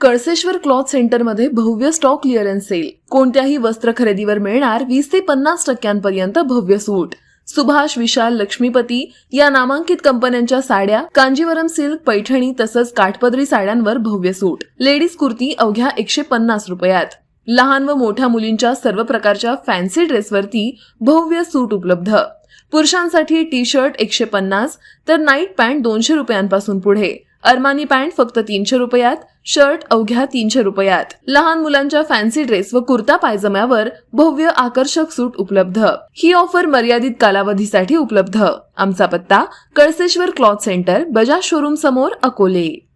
कळसेश्वर cloth सेंटरमध्ये भव्य stock clearance sale. कोणत्याही वस्त्र खरेदीवर मिळणार 20 ते 50% भव्य सूट. सुभाष, विशाल, लक्ष्मीपती या नामांकित कंपन्यांच्या साड्या, कांजीवरम सिल्क, पैठणी तसंच काठपदरी साड्यांवर भव्य सूट. लेडीज कुर्ती अवघ्या 150 रुपयात. लहान व मोठ्या मुलींच्या सर्व प्रकारच्या फॅन्सी ड्रेसवरती भव्य सूट उपलब्ध. पुरुषांसाठी टी शर्ट 150 तर नाईट पॅन्ट 200 रुपयांपासून पुढे. अरमानी पॅन्ट फक्त 300 रुपयात, शर्ट अवघ्या 300 रुपयात. लहान मुलांच्या फॅन्सी ड्रेस व कुर्ता पायजम्यावर भव्य आकर्षक सूट उपलब्ध. ही ऑफर मर्यादित कालावधीसाठी उपलब्ध. आमचा पत्ता कळसेश्वर क्लॉथ सेंटर, बजाज शोरूम समोर, अकोले.